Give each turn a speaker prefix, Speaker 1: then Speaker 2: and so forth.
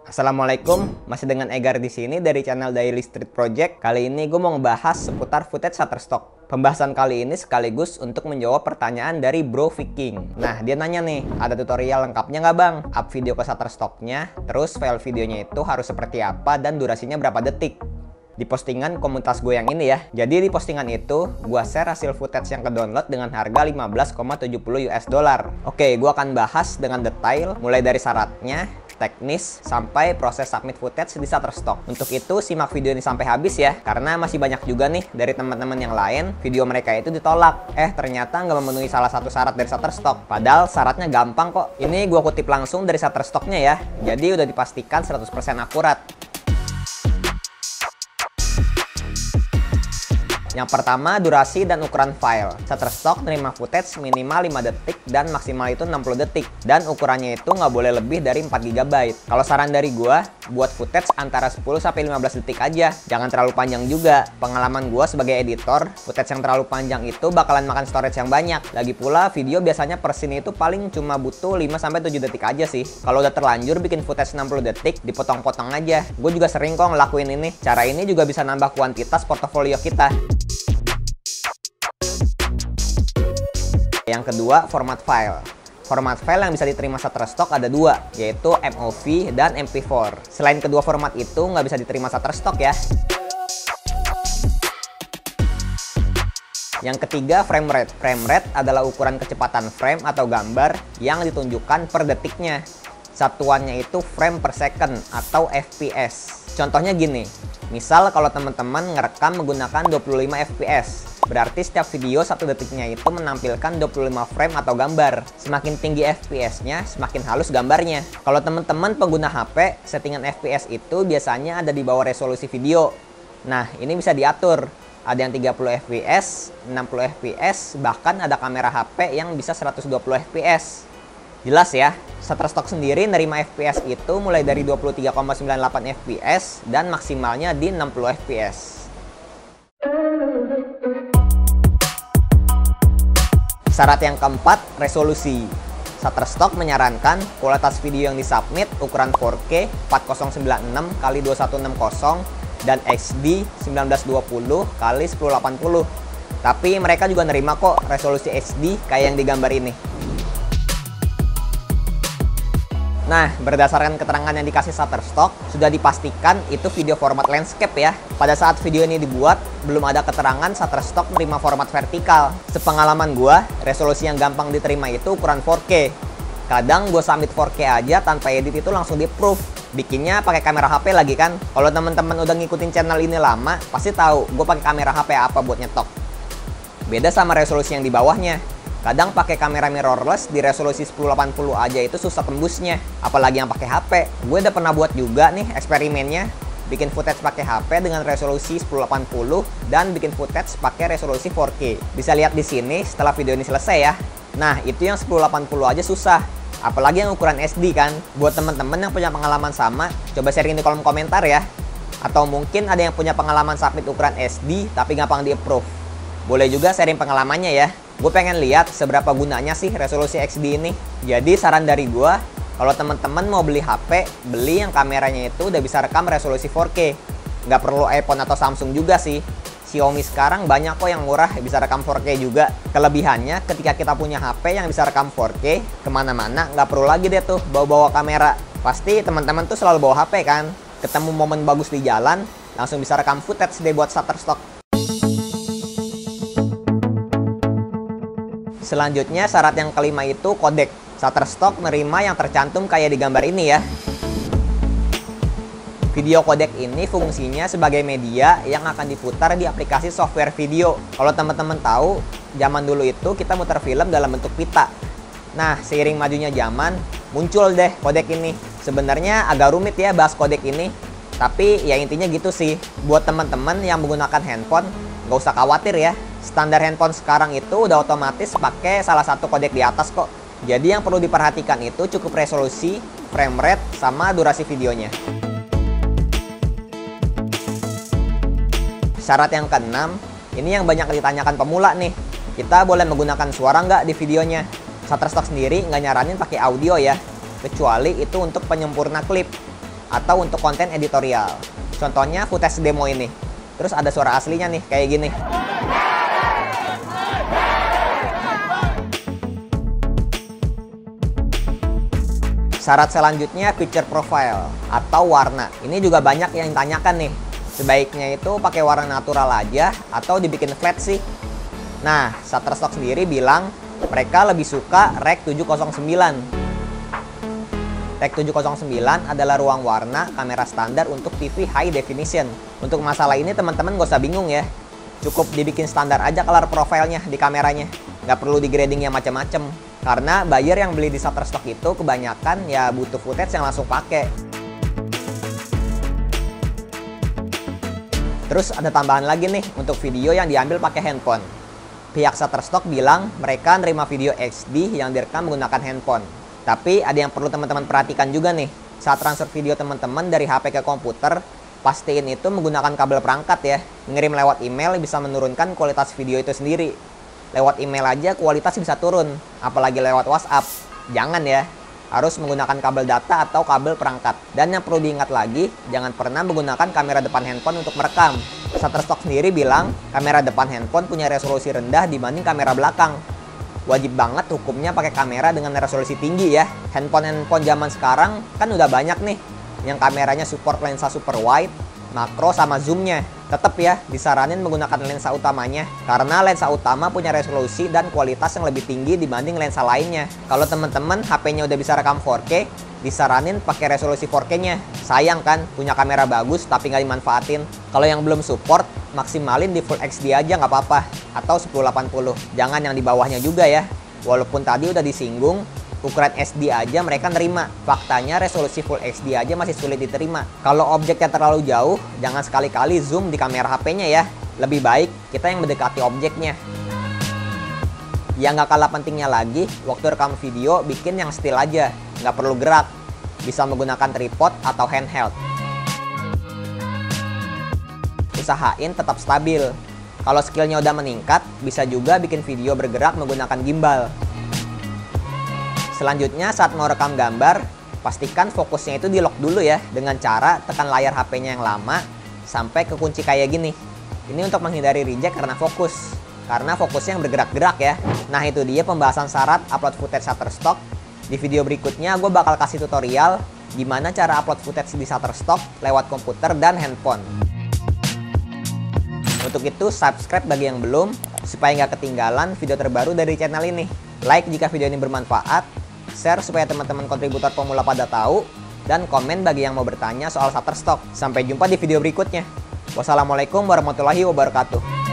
Speaker 1: Assalamualaikum, masih dengan Egar di sini dari channel Daily Street Project. Kali ini gue mau ngebahas seputar footage Shutterstock. Pembahasan kali ini sekaligus untuk menjawab pertanyaan dari Bro Viking. Nah, dia nanya nih, ada tutorial lengkapnya nggak bang? Up video ke Shutterstocknya, terus file videonya itu harus seperti apa dan durasinya berapa detik? Di postingan komunitas gue yang ini ya. Jadi di postingan itu, gue share hasil footage yang ke-download dengan harga 15,70 US dollar. Oke, gue akan bahas dengan detail, mulai dari syaratnya, teknis, sampai proses submit footage di Shutterstock. Untuk itu, simak video ini sampai habis ya, karena masih banyak juga nih dari teman-teman yang lain, video mereka itu ditolak. Ternyata nggak memenuhi salah satu syarat dari Shutterstock. Padahal syaratnya gampang kok. Ini gue kutip langsung dari Shutterstocknya ya, jadi udah dipastikan 100% akurat. Yang pertama, durasi dan ukuran file. Shutterstock nerima footage minimal 5 detik dan maksimal itu 60 detik. Dan ukurannya itu nggak boleh lebih dari 4 GB. Kalau saran dari gua, buat footage antara 10-15 detik aja. Jangan terlalu panjang juga. Pengalaman gua sebagai editor, footage yang terlalu panjang itu bakalan makan storage yang banyak. Lagi pula, video biasanya per scene itu paling cuma butuh 5-7 detik aja sih. Kalau udah terlanjur bikin footage 60 detik, dipotong-potong aja. Gue juga sering kok ngelakuin ini. Cara ini juga bisa nambah kuantitas portofolio kita. Yang kedua, format file. Format file yang bisa diterima Shutterstock ada dua, yaitu MOV dan MP4. Selain kedua format itu nggak bisa diterima Shutterstock ya. Yang ketiga, frame rate. Frame rate adalah ukuran kecepatan frame atau gambar yang ditunjukkan per detiknya. Satuannya itu frame per second atau FPS. Contohnya gini, misal kalau teman-teman ngerekam menggunakan 25 fps. Berarti setiap video 1 detiknya itu menampilkan 25 frame atau gambar. Semakin tinggi FPS-nya, semakin halus gambarnya. Kalau teman-teman pengguna HP, settingan FPS itu biasanya ada di bawah resolusi video. Nah, ini bisa diatur. Ada yang 30 fps, 60 fps, bahkan ada kamera HP yang bisa 120 fps. Jelas ya, Shutterstock sendiri nerima FPS itu mulai dari 23,98 fps dan maksimalnya di 60 fps. Syarat yang keempat, resolusi. Shutterstock menyarankan kualitas video yang disubmit ukuran 4K 4096x2160 dan HD 1920 x 1080. Tapi mereka juga nerima kok resolusi HD kayak yang digambar ini. Nah, berdasarkan keterangan yang dikasih Shutterstock, sudah dipastikan itu video format landscape ya. Pada saat video ini dibuat, belum ada keterangan Shutterstock menerima format vertikal. Sepengalaman gua, resolusi yang gampang diterima itu ukuran 4K. Kadang gua submit 4K aja tanpa edit itu langsung di-approve. Bikinnya pakai kamera HP lagi kan. Kalau teman-teman udah ngikutin channel ini lama, pasti tahu gua pakai kamera HP apa buat nyetok. Beda sama resolusi yang di bawahnya. Kadang pakai kamera mirrorless di resolusi 1080 aja itu susah tembusnya, apalagi yang pakai HP. Gue udah pernah buat juga nih eksperimennya, bikin footage pakai HP dengan resolusi 1080 dan bikin footage pakai resolusi 4K. Bisa lihat di sini setelah video ini selesai ya. Nah, itu yang 1080 aja susah, apalagi yang ukuran SD kan. Buat teman-teman yang punya pengalaman sama, coba sharing di kolom komentar ya. Atau mungkin ada yang punya pengalaman submit ukuran SD tapi gampang di-approve. Boleh juga sharing pengalamannya ya. Gue pengen lihat seberapa gunanya sih resolusi XD ini. Jadi saran dari gue, kalau teman-teman mau beli HP, beli yang kameranya itu udah bisa rekam resolusi 4K. Nggak perlu iPhone atau Samsung juga sih. Xiaomi sekarang banyak kok yang murah bisa rekam 4K juga. Kelebihannya ketika kita punya HP yang bisa rekam 4K, kemana-mana nggak perlu lagi deh tuh bawa-bawa kamera. Pasti teman-teman tuh selalu bawa HP kan. Ketemu momen bagus di jalan, langsung bisa rekam footage deh buat Shutterstock. Selanjutnya syarat yang kelima itu kodek. Shutterstock nerima yang tercantum kayak di gambar ini ya. Video kodek ini fungsinya sebagai media yang akan diputar di aplikasi software video. Kalau teman-teman tahu, zaman dulu itu kita muter film dalam bentuk pita. Nah, seiring majunya zaman, muncul deh kodek ini. Sebenarnya agak rumit ya bahas kodek ini. Tapi ya intinya gitu sih. Buat teman-teman yang menggunakan handphone, nggak usah khawatir ya. Standar handphone sekarang itu udah otomatis pakai salah satu kodek di atas kok. Jadi yang perlu diperhatikan itu cukup resolusi, frame rate, sama durasi videonya. Syarat yang keenam, ini yang banyak ditanyakan pemula nih. Kita boleh menggunakan suara nggak di videonya? Shutterstock sendiri nggak nyaranin pakai audio ya. kecuali itu untuk penyempurna klip. atau untuk konten editorial. Contohnya footage demo ini. Terus ada suara aslinya nih, kayak gini. Syarat selanjutnya feature profile atau warna. Ini juga banyak yang ditanyakan nih. Sebaiknya itu pakai warna natural aja atau dibikin flat sih. Nah, Shutterstock sendiri bilang mereka lebih suka Rec 709. Rec 709 adalah ruang warna kamera standar untuk TV high definition. Untuk masalah ini teman-teman gak usah bingung ya. Cukup dibikin standar aja color profile-nya di kameranya. Nggak perlu di grading yang macam-macam. Karena buyer yang beli di Shutterstock itu kebanyakan ya butuh footage yang langsung pakai. Terus ada tambahan lagi nih untuk video yang diambil pakai handphone. Pihak Shutterstock bilang mereka nerima video HD yang direkam menggunakan handphone. Tapi ada yang perlu teman-teman perhatikan juga nih. Saat transfer video teman-teman dari HP ke komputer, pastiin itu menggunakan kabel perangkat ya. Ngirim lewat email bisa menurunkan kualitas video itu sendiri. Lewat email aja kualitas bisa turun, apalagi lewat WhatsApp. Jangan ya, harus menggunakan kabel data atau kabel perangkat. Dan yang perlu diingat lagi, jangan pernah menggunakan kamera depan handphone untuk merekam. Shutterstock sendiri bilang, kamera depan handphone punya resolusi rendah dibanding kamera belakang. Wajib banget hukumnya pakai kamera dengan resolusi tinggi ya. Handphone zaman sekarang kan udah banyak nih yang kameranya support lensa super wide, makro sama zoomnya. Tetap ya disaranin menggunakan lensa utamanya karena lensa utama punya resolusi dan kualitas yang lebih tinggi dibanding lensa lainnya. Kalau teman-teman HP-nya udah bisa rekam 4K, disaranin pakai resolusi 4K-nya. Sayang kan punya kamera bagus tapi nggak dimanfaatin. Kalau yang belum support, maksimalin di Full HD aja nggak apa-apa atau 1080. Jangan yang di bawahnya juga ya. Walaupun tadi udah disinggung, ukuran SD aja mereka nerima. Faktanya resolusi Full HD aja masih sulit diterima. Kalau objeknya terlalu jauh, jangan sekali-kali zoom di kamera HP-nya ya. Lebih baik kita yang mendekati objeknya. Yang nggak kalah pentingnya lagi, waktu rekam video bikin yang still aja. Nggak perlu gerak. Bisa menggunakan tripod atau handheld. Usahain tetap stabil. Kalau skillnya udah meningkat, bisa juga bikin video bergerak menggunakan gimbal. Selanjutnya saat mau rekam gambar, pastikan fokusnya itu di lock dulu ya dengan cara tekan layar HP-nya yang lama sampai ke kunci kayak gini. Ini untuk menghindari reject karena fokus. Karena fokusnya yang bergerak-gerak ya. Nah itu dia pembahasan syarat upload footage Shutterstock. Di video berikutnya gue bakal kasih tutorial gimana cara upload footage di Shutterstock lewat komputer dan handphone. Untuk itu subscribe bagi yang belum supaya nggak ketinggalan video terbaru dari channel ini. Like jika video ini bermanfaat, share supaya teman-teman kontributor pemula pada tahu, dan komen bagi yang mau bertanya soal Shutterstock. Sampai jumpa di video berikutnya. Wassalamualaikum warahmatullahi wabarakatuh.